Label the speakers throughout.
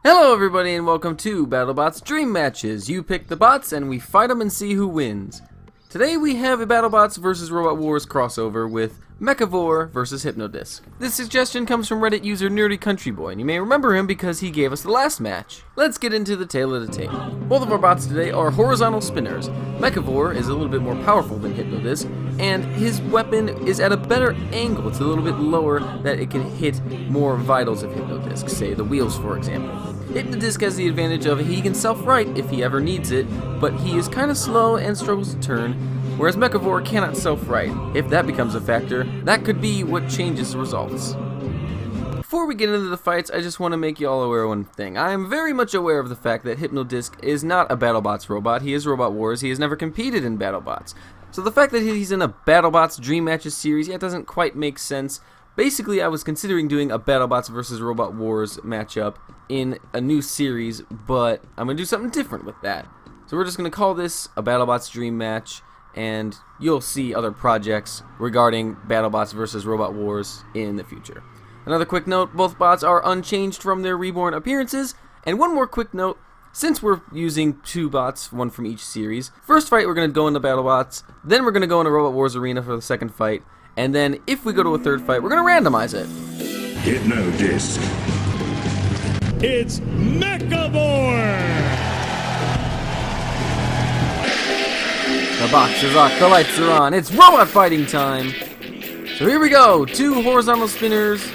Speaker 1: Hello everybody and welcome to BattleBots Dream Matches. You pick the bots and we fight them and see who wins. Today we have a BattleBots vs Robot Wars crossover with Mechavore vs HypnoDisc. This suggestion comes from Reddit user Nerdy Country Boy, and you may remember him because he gave us the last match. Let's get into the tale of the tape. Both of our bots today are horizontal spinners. Mechavore is a little bit more powerful than HypnoDisc, and his weapon is at a better angle. It's a little bit lower that it can hit more vitals of HypnoDisc, say the wheels for example. HypnoDisc has the advantage of he can self-right if he ever needs it, but he is kind of slow and struggles to turn, whereas Mechavore cannot self-right. If that becomes a factor, that could be what changes the results. Before we get into the fights, I just want to make you all aware of one thing. I am very much aware of the fact that HypnoDisc is not a BattleBots robot. He is Robot Wars. He has never competed in BattleBots. So the fact that he's in a BattleBots Dream Matches series, it doesn't quite make sense. Basically, I was considering doing a BattleBots vs Robot Wars matchup in a new series, but I'm going to do something different with that. So we're just going to call this a BattleBots Dream Match, and you'll see other projects regarding BattleBots vs Robot Wars in the future. Another quick note, both bots are unchanged from their reborn appearances, and one more quick note, since we're using two bots, one from each series, first fight we're going to go into BattleBots, then we're going to go into Robot Wars Arena for the second fight, and then if we go to a third fight, we're going to randomize it.
Speaker 2: HypnoDisc.
Speaker 3: It's Mechavore!
Speaker 1: The box is locked, the lights are on, it's robot fighting time! So here we go, two horizontal spinners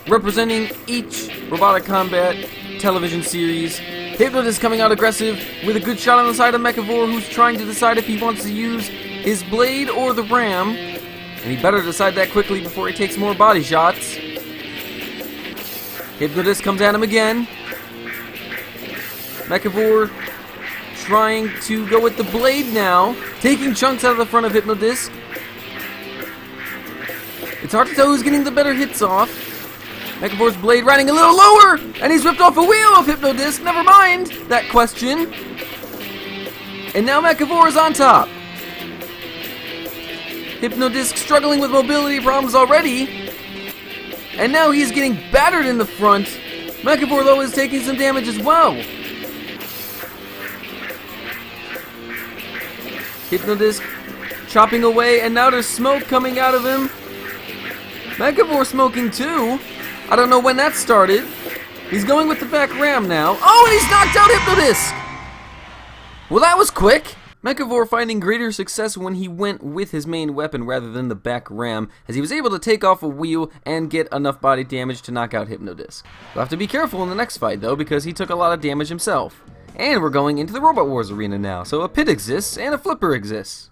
Speaker 1: representing each Robotic Combat television series. HypnoDisc coming out aggressive with a good shot on the side of Mechavore, who's trying to decide if he wants to use his blade or the ram. And he better decide that quickly before he takes more body shots. HypnoDisc comes at him again. Mechavore trying to go with the blade now, taking chunks out of the front of HypnoDisc. It's hard to tell who's getting the better hits off. Mechavore's blade riding a little lower, and he's ripped off a wheel of HypnoDisc. Never mind that question. And now Mechavore is on top. HypnoDisc struggling with mobility problems already. And now he's getting battered in the front. Mechavore, though, is taking some damage as well. HypnoDisc chopping away, and now there's smoke coming out of him. Mechavore smoking too. I don't know when that started. He's going with the back ram now. Oh, and he's knocked out HypnoDisc! Well, that was quick. Mechavore finding greater success when he went with his main weapon rather than the back ram, as he was able to take off a wheel and get enough body damage to knock out HypnoDisc. We'll have to be careful in the next fight though, because he took a lot of damage himself. And we're going into the Robot Wars arena now, so a pit exists and a flipper exists.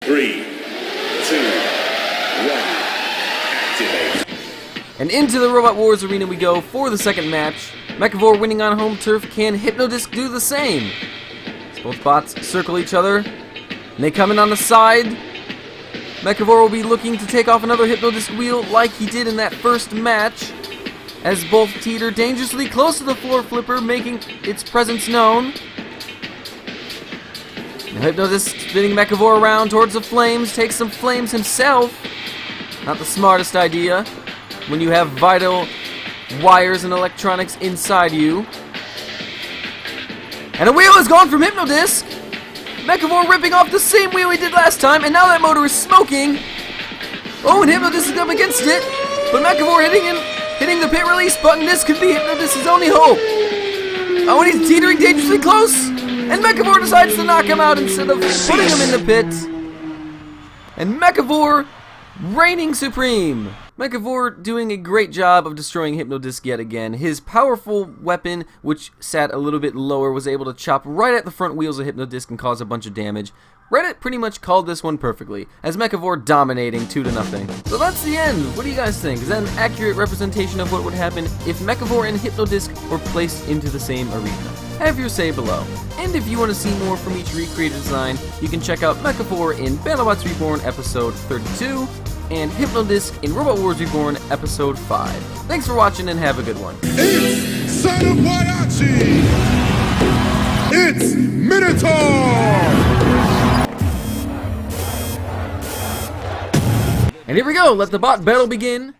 Speaker 2: 3, 2, 1, activate.
Speaker 1: And into the Robot Wars arena we go for the second match. Mechavore winning on home turf. Can HypnoDisc do the same? Both bots circle each other, and they come in on the side. Mechavore will be looking to take off another HypnoDisc wheel like he did in that first match, as both teeter dangerously close to the floor flipper, making its presence known. Now HypnoDisc spinning Mechavore around towards the flames, takes some flames himself. Not the smartest idea when you have vital wires and electronics inside you. And a wheel is gone from HypnoDisc. Mechavore ripping off the same wheel he did last time, and now that motor is smoking. Oh, and HypnoDisc is up against it, but Mechavore hitting the pit release button. This could be HypnoDisc's only hope. Oh, and he's teetering dangerously close, and Mechavore decides to knock him out instead of putting him in the pit. And Mechavore reigning supreme. Mechavore doing a great job of destroying HypnoDisc yet again. His powerful weapon, which sat a little bit lower, was able to chop right at the front wheels of HypnoDisc and cause a bunch of damage. Reddit pretty much called this one perfectly, as Mechavore dominating 2-0. So that's the end. What do you guys think? Is that an accurate representation of what would happen if Mechavore and HypnoDisc were placed into the same arena? Have your say below. And if you want to see more from each recreated design, you can check out Mechavore in BattleBots Reborn episode 32, and HypnoDisc in Robot Wars Reborn episode 5. Thanks for watching and have a good one.
Speaker 2: It's Son of Waiachi! It's Minotaur!
Speaker 1: And here we go, let the bot battle begin.